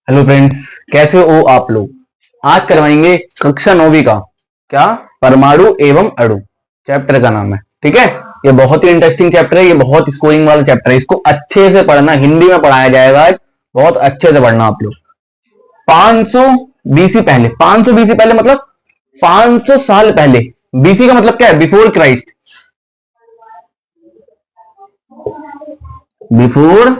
Hello friends, कैसे हो आप लोग। आज करवाएंगे कक्षा 9वीं का क्या परमाणु एवं अणु चैप्टर का नाम है। ठीक है, ये बहुत ही इंटरेस्टिंग चैप्टर है, ये बहुत स्कोरिंग वाला चैप्टर है। इसको अच्छे से पढ़ना, हिंदी में पढ़ाया जाएगा आज, बहुत अच्छे से पढ़ना आप लोग। 500 बीसी पहले, 500 बीसी पहले मतलब 500 साल पहले। बीसी का मतलब क्या है? Before Christ. Before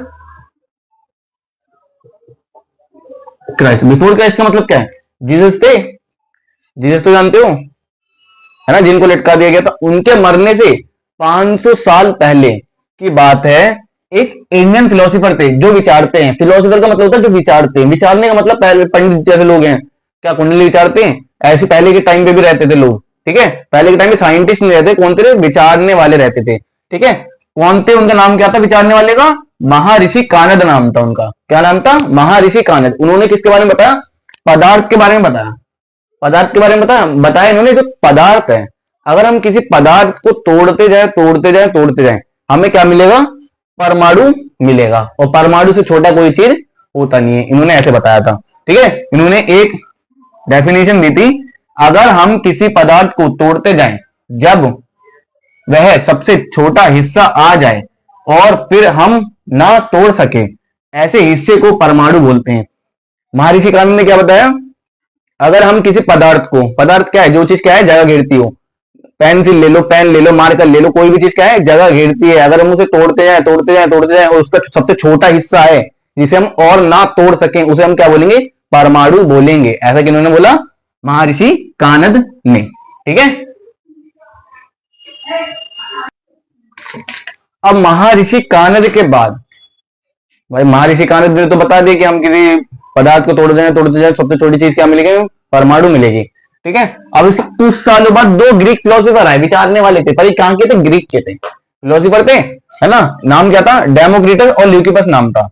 Christ, before Christ का मतलब क्या है? जीसस थे, जीसस तो जानते हो है ना, जिनको लटका दिया गया था। उनके मरने से 500 साल पहले की बात है। एक इंडियन फिलोसोफर थे जो विचारते हैं। फिलोसोफर का मतलब होता है जो विचारते हैं। विचारने का मतलब पहले पंडित जैसे लोग हैं, क्या कुंडली विचारते हैं? ऐसे पहले के टाइम पे भी रहते थे लोग। ठीक है, पहले के टाइम में साइंटिस्ट नहीं रहते, कौन थे? विचारने वाले रहते थे। ठीक है, कौन थे? उनका नाम क्या था विचारने वाले का? महर्षि कानद नाम था उनका। क्या नाम था? महर्षि कानद। उन्होंने किसके बारे में बताया? पदार्थ के बारे में बताया। पदार्थ के बारे में बताया इन्होंने। जो पदार्थ है, अगर हम किसी पदार्थ को तोड़ते जाए तोड़ते जाए तोड़ते जाए, हमें क्या मिलेगा? परमाणु मिलेगा। और परमाणु से छोटा कोई चीज होता नहीं है। इन्होंने ऐसे बताया था। ठीक है, इन्होंने एक डेफिनेशन दी थी, अगर हम किसी पदार्थ को तोड़ते जाएं, जब वह सबसे छोटा हिस्सा आ जाए और फिर हम ना तोड़ सके, ऐसे हिस्से को परमाणु बोलते हैं। महर्षि कानंद ने क्या बताया? अगर हम किसी पदार्थ को, पदार्थ क्या है? जो चीज क्या है? जगह घेरती हो। पेंसिल ले लो, पेन ले लो, मार्कर ले लो, कोई भी चीज क्या है? जगह घेरती है। अगर हम उसे तोड़ते जाए तोड़ते जाए तोड़ते जाए और उसका सबसे छोटा हिस्सा है जिसे हम और ना तोड़ सकें, उसे हम क्या बोलेंगे? परमाणु बोलेंगे। ऐसा किन्होंने बोला? महर्षि कानद ने। ठीक है, अब महर्षि कानद के बाद, भाई महर्षि कानद ने तो बता दिया कि हम किसी पदार्थ को तोड़ते जाए सबसे छोटी चीज क्या मिलेगी? परमाणु मिलेगी। ठीक है, अब इसके कुछ सालों बाद दो ग्रीक फिलोसोफर आए, विचारने वाले थे, पर ये कहां के थे? ग्रीक के थे, फिलोसोफर थे, है ना। नाम क्या था? डेमोक्रिटस और ल्यूकिपस नाम था।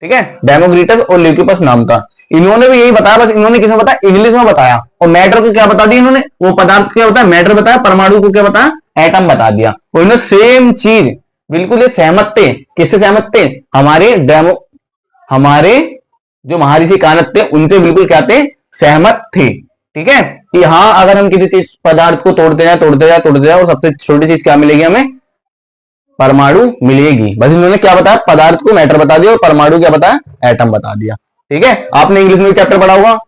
ठीक है, डेमोक्रिटस और ल्यूकिपस नाम था। इन्होंने भी यही बताया, बस इन्होंने किसमें बताया? इंग्लिश में बताया। और मैटर को क्या बता दिया इन्होंने? वो पदार्थ क्या बताया? मैटर बताया। परमाणु को क्या बताया? एटम बता दिया। और इन्होंने सेम चीज बिल्कुल ये सहमत थे। किससे सहमत थे? हमारे जो महर्षि कानद थे उनसे बिल्कुल क्या थे? सहमत थे। ठीक है, कि हाँ, अगर हम किसी चीज पदार्थ को तोड़ते जाए और सबसे छोटी चीज क्या मिलेगी? हमें परमाणु मिलेगी। बस इन्होंने क्या बताया? पदार्थ को मैटर बता दिया और परमाणु क्या बताया? एटम बता दिया। ठीक है, आपने इंग्लिश में भी चैप्टर पढ़ा होगा,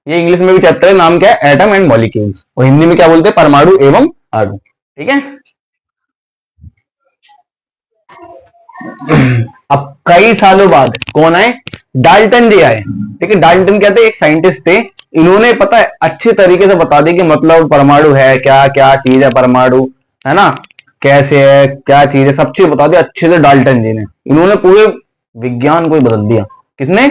ये इंग्लिश में भी चैप्टर है, नाम क्या है? Atom and molecules. और हिंदी में क्या बोलते हैं? परमाणु एवं अणु। ठीक है, अब कई सालों बाद कौन आए? डाल्टन जी आए। ठीक है, डाल्टन क्या थे? एक साइंटिस्ट थे। इन्होंने पता है अच्छे तरीके से बता दिया कि मतलब परमाणु है क्या, क्या चीज है परमाणु, है ना, कैसे है, क्या चीज है, सब चीज बता दिया अच्छे से डाल्टन जी ने। इन्होंने पूरे विज्ञान को ही बदल दिया। किसने?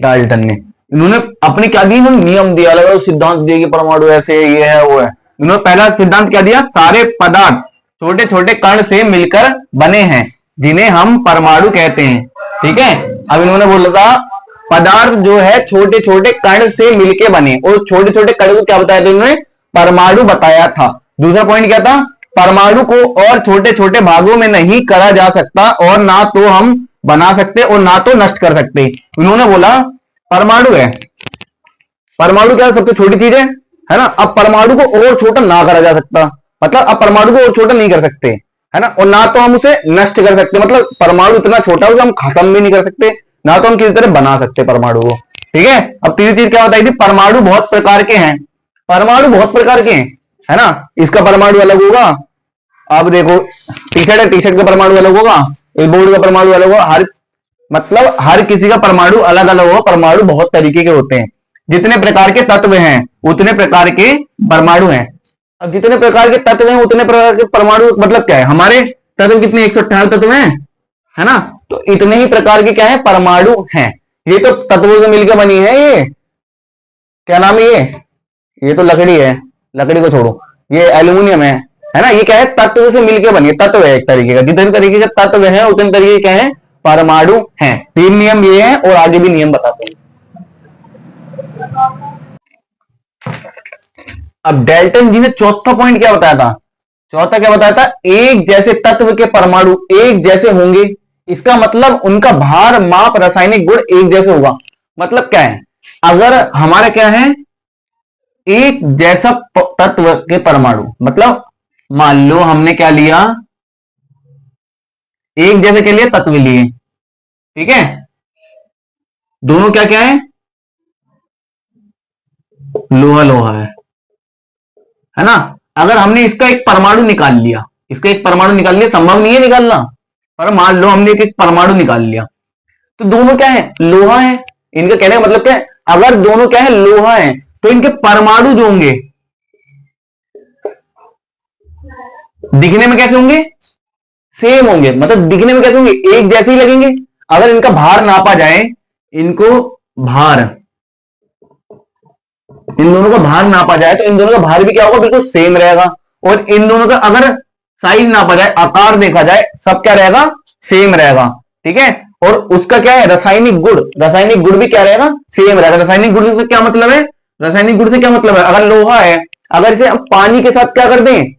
डाल्टन ने। इन्होंने अपने क्या दिए? इन्होंने नियम दिया, अलग अलग सिद्धांत दिए कि परमाणु ऐसे, ये है, वो है। इन्होंने पहला सिद्धांत क्या दिया? सारे पदार्थ छोटे छोटे कण से मिलकर बने हैं, जिन्हें हम परमाणु कहते हैं। ठीक है, अब इन्होंने बोला था पदार्थ जो है छोटे छोटे कण से मिलके बने, और छोटे छोटे कण को क्या बताया था इन्होंने? परमाणु बताया था। दूसरा पॉइंट क्या था? परमाणु को और छोटे छोटे भागों में नहीं करा जा सकता, और ना तो हम बना सकते और ना तो नष्ट कर सकते। इन्होंने बोला परमाणु है, परमाणु क्या सबसे छोटी चीज है ना। अब परमाणु को और छोटा ना करा जा सकता, मतलब अब परमाणु को और छोटा नहीं कर सकते, है ना। और ना तो हम उसे नष्ट कर सकते, मतलब परमाणु इतना छोटा है उसे हम खत्म भी नहीं कर सकते, ना तो हम किसी तरह बना सकते परमाणु को। ठीक है, अब तीसरी चीज क्या बताई थी? परमाणु बहुत प्रकार के हैं। परमाणु बहुत प्रकार के हैं, है ना। इसका परमाणु अलग होगा। अब देखो, टी शर्ट है, टी शर्ट का परमाणु अलग होगा, इस बोर्ड का परमाणु अलग होगा। हर मतलब हर किसी का परमाणु अलग अलग होगा। परमाणु बहुत तरीके के होते हैं। जितने प्रकार के तत्व हैं उतने प्रकार के परमाणु हैं। अब जितने प्रकार के तत्व हैं उतने प्रकार के परमाणु, मतलब क्या है? हमारे तत्व कितने? 118 तत्व हैं, है ना। तो इतने ही प्रकार के क्या है? परमाणु हैं। ये तो तत्वों से मिलकर बनी है। ये क्या नाम है? ये तो लकड़ी है, लकड़ी को छोड़ो, ये एल्यूमिनियम है ना। ये क्या है? तत्व से मिलकर बनी है, तत्व है एक तरीके का। जितने तरीके के तत्व हैं उतने तरीके क्या है? परमाणु हैं। तीन नियम ये हैं और आगे भी नियम बताते हैं। अब डाल्टन जी ने चौथा पॉइंट क्या बताया था? चौथा क्या बताया था? एक जैसे तत्व के परमाणु एक जैसे होंगे, इसका मतलब उनका भार, माप, रासायनिक गुण एक जैसे होगा। मतलब क्या है, अगर हमारा क्या है, एक जैसा तत्व के परमाणु, मतलब मान लो हमने क्या लिया, एक जैसे के लिए तत्व लिए, ठीक है, दोनों क्या क्या है, लोहा लोहा है ना। अगर हमने इसका एक परमाणु निकाल लिया, इसका एक परमाणु निकाल लिया, संभव नहीं है निकालना, पर मान लो हमने एक परमाणु निकाल लिया, तो दोनों क्या है, लोहा है। इनका कहने का मतलब क्या है, अगर दोनों क्या है, लोहा है, तो इनके परमाणु जो होंगे दिखने में कैसे होंगे, सेम होंगे। मतलब दिखने में कैसे होंगे, एक जैसे ही लगेंगे। अगर इनका भार नापा जाए, इनको भार, इन दोनों का भार नापा जाए, तो इन दोनों का भार भी क्या होगा, बिल्कुल सेम रहेगा। और इन दोनों का अगर साइज नापा जाए, आकार देखा जाए, सब क्या रहेगा, सेम रहेगा, ठीक है। और उसका क्या है, रासायनिक गुण, रासायनिक गुण भी क्या रहेगा, सेम रहेगा। रासायनिक गुण से क्या मतलब है, रासायनिक गुण से क्या मतलब है, अगर लोहा है, अगर इसे हम पानी के साथ क्या कर दें,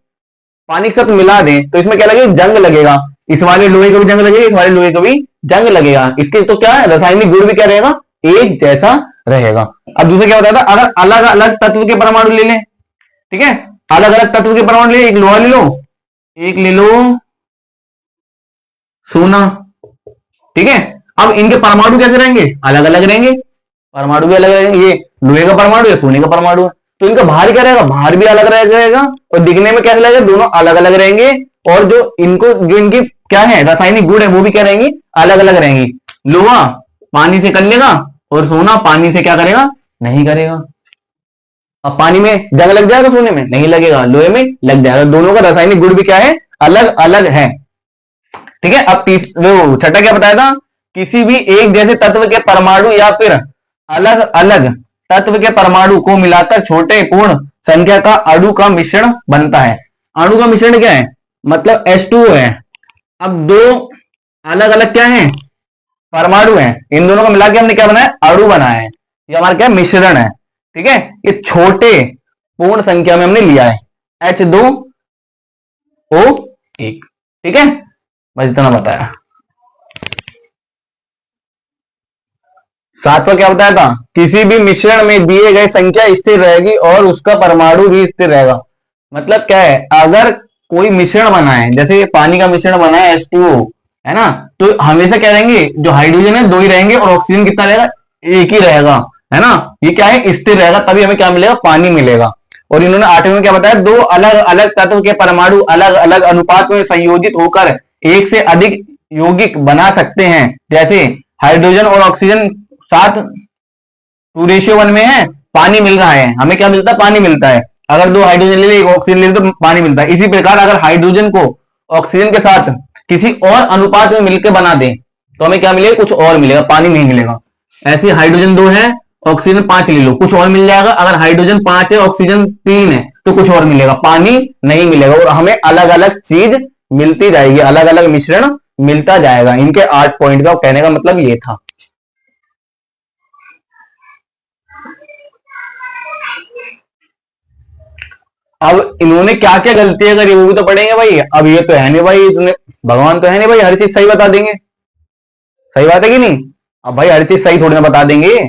पानी के साथ मिला दें, तो इसमें क्या लगेगा, जंग लगेगा। इस वाले लोहे को भी जंग लगेगा, इस वाले लोहे को भी जंग लगेगा। इसके तो क्या है, रासायनिक गुण भी क्या रहेगा, एक जैसा रहेगा। अब दूसरा क्या बताया था, अगर अलग अलग तत्व के परमाणु ले लें, ठीक है, अलग अलग तत्व के परमाणु ले, एक लोहा ले लो, एक ले लो सोना, ठीक है। अब इनके परमाणु कैसे रहेंगे, अलग अलग रहेंगे, परमाणु भी अलग रहेंगे। ये लोहे का परमाणु है, सोने का परमाणु है, तो इनका भार क्या रहेगा, भार भी अलग रहेगा, और दिखने में कैसे लगेगा, दोनों अलग अलग रहेंगे। और जो इनको, जो इनकी क्या है, रासायनिक गुण है, वो भी क्या रहेंगी, अलग अलग रहेंगी। लोहा पानी से कर लेगा, और सोना पानी से क्या करेगा, नहीं करेगा। अब पानी में जंग लग जाएगा, सोने में नहीं लगेगा, लोहे में लग जाएगा। दोनों का रासायनिक गुण भी क्या है, अलग अलग है, ठीक है। अब वो छठा क्या बताया था, किसी भी एक जैसे तत्व के परमाणु या फिर अलग अलग तत्व के परमाणु को मिलाकर छोटे पूर्ण संख्या का अणु का मिश्रण बनता है। अणु का मिश्रण क्या है, मतलब H2O है। अब दो अलग अलग क्या है, परमाणु है, इन दोनों को मिला के हमने क्या बनाया, अणु बनाया है। ये हमारा क्या मिश्रण है, ठीक है। ये छोटे पूर्ण संख्या में हमने लिया है, H2O1, ठीक है। बस इतना बताया। सातवां क्या बताया था, किसी भी मिश्रण में दिए गए संख्या स्थिर रहेगी और उसका परमाणु भी स्थिर रहेगा। मतलब क्या है, अगर कोई मिश्रण बना है, जैसे पानी का मिश्रण बना है H2O, है ना, तो हमेशा क्या रहेंगे, जो हाइड्रोजन है दो ही रहेंगे, और ऑक्सीजन कितना रहेगा, एक ही रहेगा, है ना। ये क्या है, स्थिर रहेगा, तभी हमें क्या मिलेगा, पानी मिलेगा। और इन्होंने आठवें में क्या बताया, दो अलग अलग तत्व के परमाणु अलग अलग अनुपात में संयोजित होकर एक से अधिक यौगिक बना सकते हैं। जैसे हाइड्रोजन और ऑक्सीजन 7:2:1 में है, पानी मिल रहा है, हमें क्या मिलता है, पानी मिलता है। अगर दो हाइड्रोजन ले ले, एक ऑक्सीजन ले ले, तो पानी मिलता है। इसी प्रकार अगर हाइड्रोजन को ऑक्सीजन के साथ किसी और अनुपात में मिलकर बना दें, तो हमें क्या मिलेगा, कुछ और मिलेगा, पानी नहीं मिलेगा। ऐसे हाइड्रोजन 2 है, ऑक्सीजन 5 ले लो, कुछ और मिल जाएगा। अगर हाइड्रोजन 5 है, ऑक्सीजन 3 है, तो कुछ और मिलेगा, पानी नहीं मिलेगा। और हमें अलग अलग चीज मिलती जाएगी, अलग अलग मिश्रण मिलता जाएगा। इनके 8 पॉइंट का कहने का मतलब ये था। अब इन्होंने क्या क्या गलतियां करी, वो भी तो पढ़ेंगे भाई। अब ये तो है नहीं भाई, इतने भगवान तो है नहीं भाई, हर चीज सही बता देंगे। सही बात है कि नहीं। अब भाई हर चीज सही थोड़ी ना बता देंगे,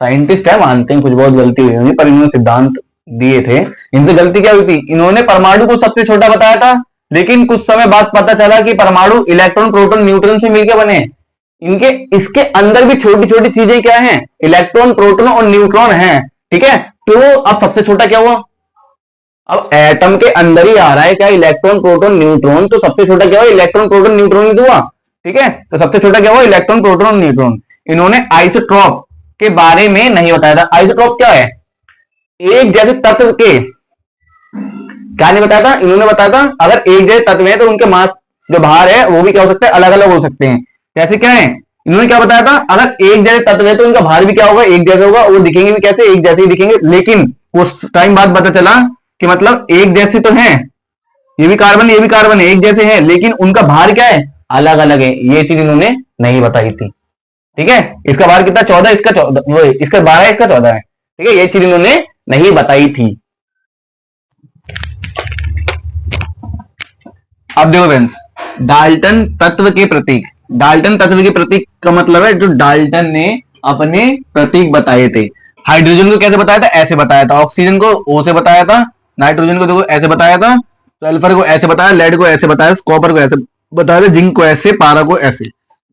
साइंटिस्ट है, मानते हैं कुछ बहुत गलती हुई होगी, पर इन्होंने सिद्धांत दिए थे। इनसे गलती क्या हुई थी, इन्होंने परमाणु को सबसे छोटा बताया था, लेकिन कुछ समय बाद पता चला कि परमाणु इलेक्ट्रॉन प्रोटॉन न्यूट्रॉन से मिलकर बने। इनके इसके अंदर भी छोटी छोटी चीजें क्या हैं, इलेक्ट्रॉन प्रोटॉन और न्यूट्रॉन हैं, ठीक है। तो अब सबसे छोटा क्या हुआ, अब एटम के अंदर ही आ रहा है क्या, इलेक्ट्रॉन प्रोटॉन न्यूट्रॉन, तो सबसे छोटा क्या हुआ, इलेक्ट्रॉन प्रोटॉन न्यूट्रॉन ही तो हुआ, ठीक है। तो सबसे छोटा क्या हुआ, इलेक्ट्रॉन प्रोटॉन और न्यूट्रॉन। इन्होंने आइसोट्रॉप के बारे में नहीं बताया था। आइसोट्रॉप क्या है, एक जैसे तत्व के, क्या नहीं बताया था, इन्होंने बताया था अगर एक जैसे तत्व है तो उनके मास जो भार है वो भी क्या हो सकता है, अलग अलग हो सकते हैं। जैसे क्या है, इन्होंने क्या बताया था, अगर एक जैसे तत्व है तो उनका भार भी क्या होगा, एक जैसा होगा, वो दिखेंगे भी कैसे, एक जैसे ही दिखेंगे। लेकिन उस टाइम बाद पता चला कि मतलब एक जैसे तो हैं, ये भी कार्बन ये भी कार्बन है, एक जैसे हैं, लेकिन उनका भार क्या है, अलग अलग है। ये चीज इन्होंने नहीं बताई थी, ठीक है। इसका भार कितना, 14, इसका 14, वो इसका 12, इसका 14 है, ठीक है। ये चीज इन्होंने नहीं बताई थी। अब देखो फ्रेंड्स, डाल्टन तत्व के प्रतीक। डाल्टन तत्व के प्रतीक का मतलब है जो डाल्टन ने अपने प्रतीक बताए थे। हाइड्रोजन को कैसे बताया था, ऐसे बताया था। ऑक्सीजन को ओ से बताया था, नाइट्रोजन को देखो ऐसे बताया था, सल्फर को ऐसे बताया, लेड को ऐसे बताया, कॉपर को ऐसे बताया था, जिंक को ऐसे, पारा को ऐसे।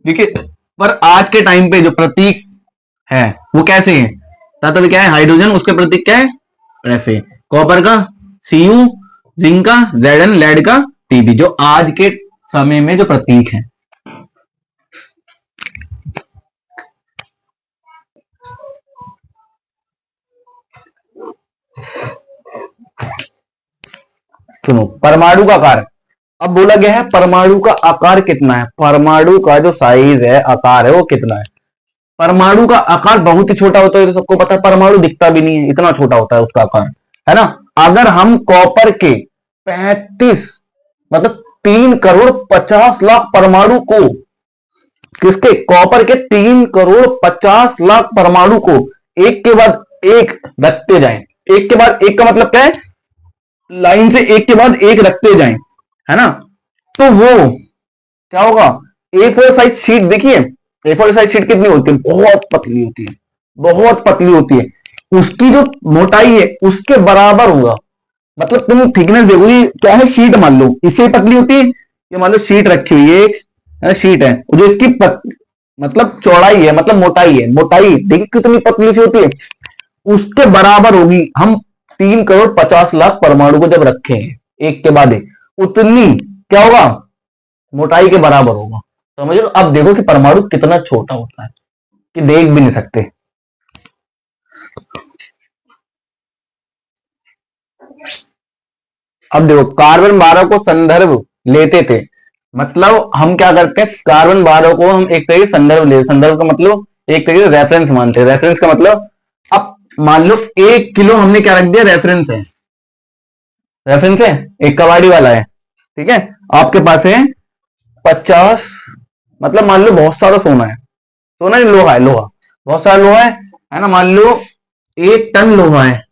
ठीक है, पर आज के टाइम पे जो प्रतीक है वो कैसे है, तत्व क्या है, हाइड्रोजन, उसके प्रतीक क्या है, ऐसे। कॉपर का Cu, जिंक का Zn, लेड का Tb, जो आज के समय में जो प्रतीक है। सुनो, परमाणु का आकार। अब बोला गया है परमाणु का आकार कितना है, परमाणु का जो साइज है, आकार है, वो कितना है। परमाणु का आकार बहुत ही छोटा होता है, तो सबको पता है, परमाणु दिखता भी नहीं है, इतना छोटा होता है उसका आकार, है ना। अगर हम कॉपर के 35 मतलब 3,50,00,000 परमाणु को, किसके, कॉपर के 3,50,00,000 परमाणु को एक के बाद एक रखते जाएं, एक के बाद एक का मतलब क्या है, लाइन से एक के बाद एक रखते जाएं, है ना, तो वो क्या होगा, A4 साइज शीट देखिए, A4 साइज शीट कितनी होती है, बहुत पतली होती है, बहुत पतली होती है, उसकी जो मोटाई है उसके बराबर होगा। मतलब तुम थिकनेस देखो, ये क्या है, शीट मान लो, इससे पतली होती है, ये मान लो शीट रखी हुई है, एक शीट है, जो इसकी मतलब चौड़ाई है, मतलब मोटाई है, मोटाई देखिए कितनी पतली सी होती है, उसके बराबर होगी। हम 3,50,00,000 परमाणु को जब रखे हैं एक के बाद एक, उतनी क्या होगा, मोटाई के बराबर होगा। समझ लो, अब देखो कि परमाणु कितना छोटा होता है कि देख भी नहीं सकते। अब देखो, कार्बन 12 को संदर्भ लेते थे, मतलब हम क्या करते हैं, कार्बन 12 को हम एक तरीके से संदर्भ ले, संदर्भ का मतलब एक तरीके से रेफरेंस मानते हैं। रेफरेंस का मतलब, अब मान लो 1 किलो हमने क्या रख दिया, रेफरेंस है, रेफरेंस है, एक कबाड़ी वाला है, ठीक है। आपके पास है 50, मतलब मान लो बहुत सारा सोना है, सोना नहीं, लोहा है, लोहा, बहुत सारा लोहा है ना, मान लो 1 टन लोहा है,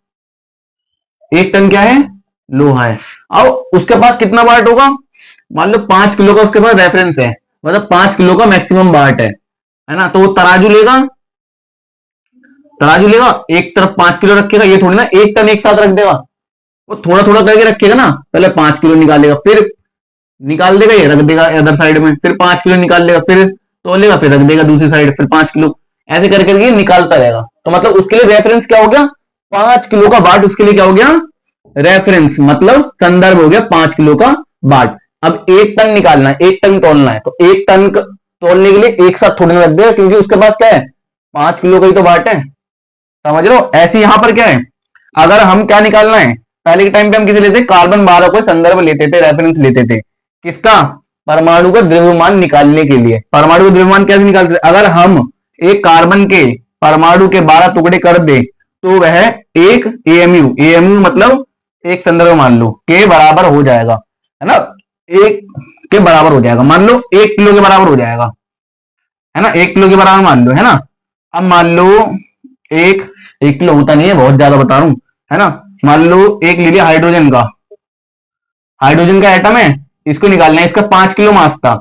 1 टन क्या है, लोहा है। अब उसके पास कितना बाट होगा, मान लो 5 किलो का उसके पास रेफरेंस है, मतलब 5 किलो का मैक्सिमम बाट है ना, तो वो तराजू लेगा, तराजू लेगा, एक तरफ 5 किलो रखेगा, ये थोड़ी ना 1 टन एक साथ रख देगा, वो थोड़ा थोड़ा करके रखेगा ना, पहले 5 किलो निकालेगा, फिर निकाल देगा, ये रख देगा अदर साइड में, फिर 5 किलो निकाल लेगा, फिर तोलेगा, फिर रख देगा दूसरी साइड, फिर 5 किलो, ऐसे करके ये निकालता रहेगा। तो मतलब उसके लिए रेफरेंस क्या हो गया, 5 किलो का बाट उसके लिए क्या हो गया, रेफरेंस, मतलब संदर्भ हो गया 5 किलो का बाट। अब 1 टन निकालना है, 1 टन तोलना है, तो 1 टन तोलने के लिए एक साथ थोड़ी ना रख देगा, क्योंकि उसके पास क्या है, 5 किलो का ही तो बाट है। समझ लो, ऐसे यहां पर क्या है, अगर हम क्या निकालना है, पहले के टाइम पे हम किसे लेते, कार्बन 12 को संदर्भ लेते थे, रेफरेंस लेते थे, किसका, परमाणु का द्रव्यमान निकालने के लिए। परमाणु का द्रव्यमान कैसे निकालते थे, अगर हम एक कार्बन के परमाणु के 12 टुकड़े कर दे, तो वह एक एएमयू, एएमयू मतलब एक संदर्भ मान लो, के बराबर हो जाएगा, है ना, एक के बराबर हो जाएगा, मान लो 1 किलो के बराबर हो जाएगा, है ना, 1 किलो के बराबर मान लो, है ना। अब मान लो एक 1 किलो होता नहीं है, बहुत ज्यादा बता रहा हूं, है ना। मान लो एक ले लिया हाइड्रोजन का, हाइड्रोजन का एटम है, इसको निकालना है, इसका 5 किलो मास था,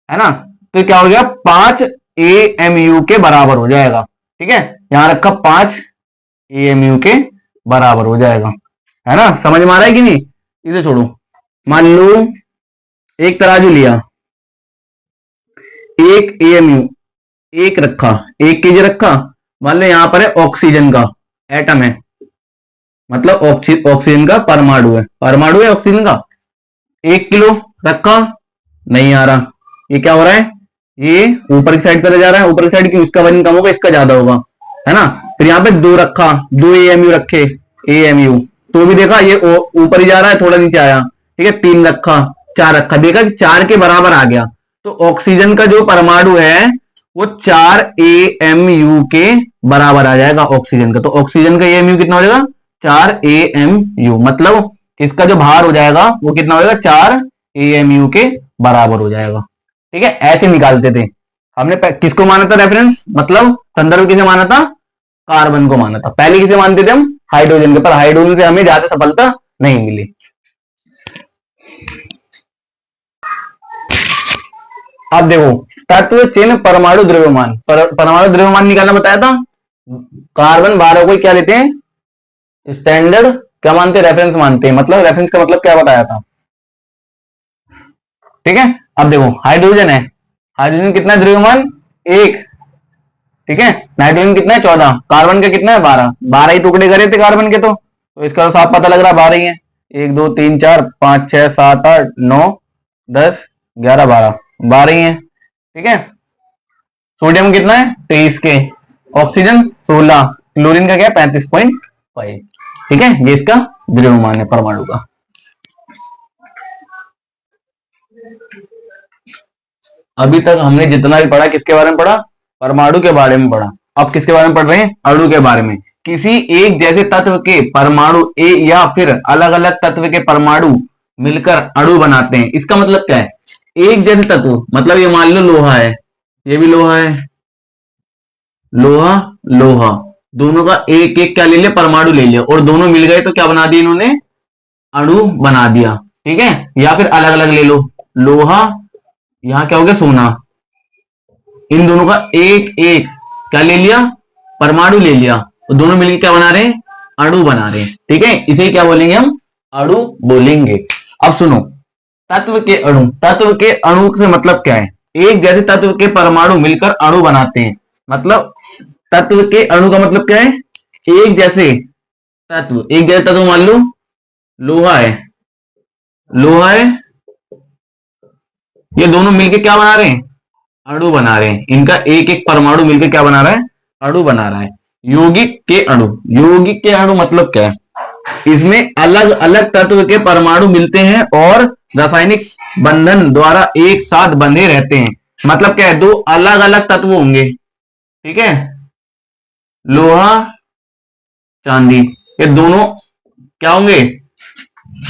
है ना, तो क्या हो गया, 5 AMU के बराबर हो जाएगा। ठीक है, यहां रखा 5 AMU के बराबर हो जाएगा, है ना, समझ में आ रहा है कि नहीं, इसे छोड़ो। मान लो एक तराजू लिया, 1 AMU, एक रखा, 1 kg रखा, मान लो यहां पर है ऑक्सीजन का एटम है, मतलब ऑक्सीजन का परमाणु है, परमाणु है ऑक्सीजन का, 1 किलो रखा, नहीं आ रहा, ये क्या हो रहा है, ये ऊपर की साइड चला जा रहा है, ऊपर की साइड क्यों, इसका वजन कम होगा, इसका ज्यादा होगा, है ना। फिर यहाँ पे 2 रखा, 2 AMU रखे, AMU, तो भी देखा ये ऊपर ही जा रहा है, थोड़ा नीचे आया, ठीक है, 3 रखा, 4 रखा, देखा कि 4 के बराबर आ गया, तो ऑक्सीजन का जो परमाणु है वो 4 AMU के बराबर आ जाएगा ऑक्सीजन का। तो ऑक्सीजन का AMU कितना हो जाएगा, 4 AMU, मतलब इसका जो भार हो जाएगा वो कितना हो जाएगा, 4 AMU के बराबर हो जाएगा। ठीक है, ऐसे निकालते थे हमने। किसको माना था रेफरेंस, मतलब संदर्भ किसे माना था, कार्बन को माना था। पहले किसे मानते थे हम, हाइड्रोजन के, पर हाइड्रोजन से हमें ज्यादा सफलता नहीं मिली। अब देखो, तत्व चिन्ह परमाणु द्रव्यमान, परमाणु द्रव्यमान निकालना बताया था। कार्बन 12 को क्या लेते हैं स्टैंडर्ड, क्या मानते हैं, रेफरेंस मानते हैं। मतलब रेफरेंस का मतलब क्या बताया था, ठीक है। अब देखो हाइड्रोजन है, हाइड्रोजन कितना है द्रव्यमान 1, ठीक है। नाइट्रोजन कितना है 14, कार्बन का कितना है 12, 12 ही टुकड़े करे थे कार्बन के, तो इसका तो साफ पता लग रहा है 12 ही है। 1 2 3 4 5 6 7 8 9 10 11 12, 12 ही है, ठीक है। सोडियम कितना है 23 के, ऑक्सीजन 16, क्लोरीन का क्या है 35.5, ठीक है। ये इसका द्रव्यमान है परमाणु का। अभी तक हमने जितना भी पढ़ा किसके बारे में पढ़ा, परमाणु के बारे में पढ़ा। अब किसके बारे में पढ़ रहे हैं, अणु के बारे में। किसी एक जैसे तत्व के परमाणु या फिर अलग अलग तत्व के परमाणु मिलकर अणु बनाते हैं। इसका मतलब क्या है, एक जैसे तत्व मतलब ये मान लो लोहा है, ये भी लोहा है, लोहा लोहा, दोनों का एक एक क्या ले लिया परमाणु ले लिया, और दोनों मिल गए तो क्या बना दिया इन्होंने, अणु बना दिया, ठीक है। या फिर अलग अलग ले लो, लोहा यहां क्या हो गया सोना, इन दोनों का एक एक क्या ले लिया परमाणु ले लिया, और दोनों मिलकर क्या बना रहे हैं, अणु बना रहे हैं, ठीक है। इसे क्या बोलेंगे हम, अणु बोलेंगे। अब सुनो, तत्व के अणु, तत्व के अणु से मतलब क्या है, एक जैसे तत्व के परमाणु मिलकर अणु बनाते हैं। मतलब तत्व के अणु का मतलब क्या है, एक जैसे तत्व, एक जैसे तत्व मान लो लोहा है, लोहा है, ये दोनों मिलकर क्या बना रहे हैं, अणु बना रहे हैं। इनका एक एक परमाणु मिलकर क्या बना रहा है, अणु बना रहा है। यौगिक के अणु, यौगिक के अणु मतलब क्या है, इसमें अलग अलग तत्व के परमाणु मिलते हैं और रासायनिक बंधन द्वारा एक साथ बंधे रहते हैं। मतलब क्या है, दो अलग अलग तत्व होंगे, ठीक है, लोहा चांदी, ये दोनों क्या होंगे,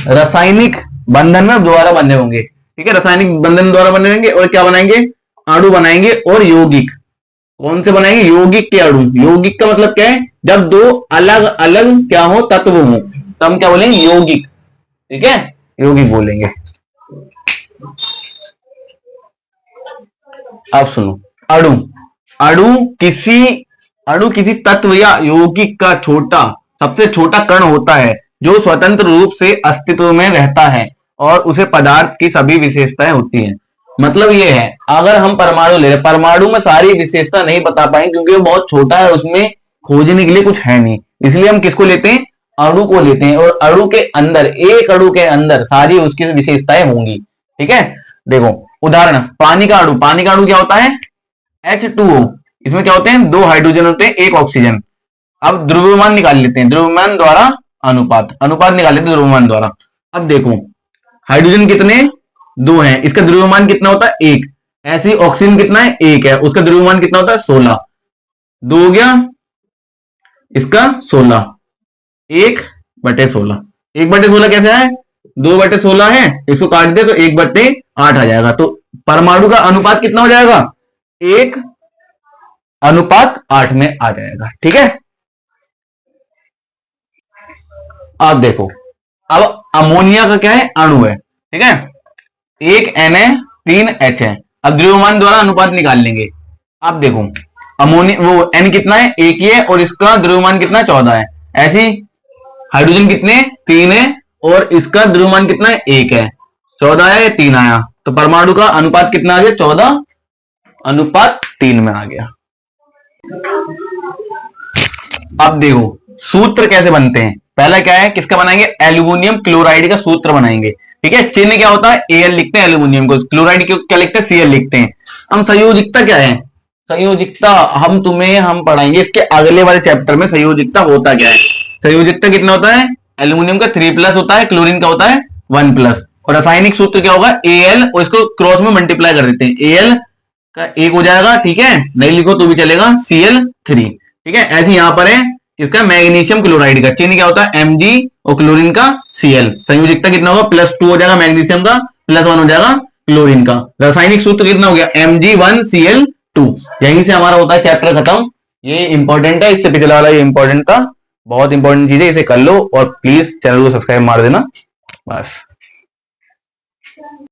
रासायनिक बंधन में द्वारा बंधे होंगे, ठीक है। रासायनिक बंधन द्वारा बंधे होंगे और क्या बनाएंगे, अणु बनाएंगे। और यौगिक कौन से बनाएंगे, यौगिक के अणु। यौगिक का मतलब क्या है, जब दो अलग अलग क्या हो तत्व हो तो हम क्या बोलेंगे, यौगिक, ठीक है, यौगिक बोलेंगे। अब सुनो, अणु, अणु किसी तत्व या यौगिक का सबसे छोटा कण होता है जो स्वतंत्र रूप से अस्तित्व में रहता है और उसे पदार्थ की सभी विशेषताएं होती हैं। मतलब ये है, अगर हम परमाणु ले रहे, परमाणु में सारी विशेषता नहीं बता पाएंगे क्योंकि वो बहुत छोटा है, उसमें खोजने के लिए कुछ है नहीं, इसलिए हम किसको लेते हैं, अणु को लेते हैं। और अणु के अंदर, एक अणु के अंदर सारी उसकी विशेषताएं होंगी, ठीक है। देखो उदाहरण, पानी का अणु, पानी का अणु क्या होता है H2O, इसमें क्या होते हैं, 2 हाइड्रोजन होते हैं, 1 ऑक्सीजन। अब द्रव्यमान निकाल लेते हैं, द्रव्यमान द्वारा अनुपात, अनुपात निकाल लेते हैं द्रव्यमान द्वारा। अब देखो हाइड्रोजन कितने, 2 हैं, इसका द्रव्यमान कितना होता है 1, ऐसे ही ऑक्सीजन कितना है 1 है, उसका द्रव्यमान कितना होता है 16, 2 हो गया इसका 16, 1/16, 1/16 कैसे है, 2/16 है, इसको काट दे तो 1/8 आ जाएगा। तो परमाणु का अनुपात कितना हो जाएगा, 1:8 में आ जाएगा, ठीक है। अब देखो, अब अमोनिया का क्या है, अणु है, ठीक है, 1 Na 3 H है। अब द्रव्यमान द्वारा अनुपात निकाल लेंगे। अब देखो अमोनिया, वो N कितना है 1 ही है और इसका द्रव्यमान कितना 14 है। ऐसी हाइड्रोजन कितने 3 है और इसका द्रव्यमान कितना है 1 है, 14 है 3 आया, तो परमाणु का अनुपात कितना आ गया 14:3 में आ गया। अब देखो सूत्र कैसे बनते हैं, पहला क्या है, किसका बनाएंगे, एल्यूमिनियम क्लोराइड का सूत्र बनाएंगे, ठीक है। चिन्ह क्या होता है, Al लिखते हैं एल्यूमिनियम को, क्लोराइड को क्या लिखते हैं, Cl लिखते हैं। हम संयोजिकता क्या है, संयोजिकता हम पढ़ाएंगे इसके अगले वाले चैप्टर में, संयोजिकता होता क्या है। संयोजिकता कितना होता है, एल्यूमिनियम का 3+ होता है, क्लोरीन का होता है 1+, और रासायनिक सूत्र क्या होगा Al, और इसको क्रॉस में मल्टीप्लाई कर देते हैं, Al का 1 हो जाएगा, ठीक है, नहीं लिखो तो भी चलेगा, Cl3, ठीक है। ऐसे यहां पर है किसका, मैग्नीशियम क्लोराइड का, चिन्ह क्या होता है Mg और क्लोरीन का Cl। संयोजिकता कितना होगा, +2 हो जाएगा मैग्नीशियम का, +1 हो जाएगा क्लोरीन का। रासायनिक सूत्र कितना हो गया, Mg1Cl2। यहीं से हमारा होता है चैप्टर खत्म। ये इंपॉर्टेंट है, इससे पिछला वाला ये इंपॉर्टेंट था, बहुत इंपॉर्टेंट चीज है, इसे कर लो और प्लीज चैनल को सब्सक्राइब मार देना, बस।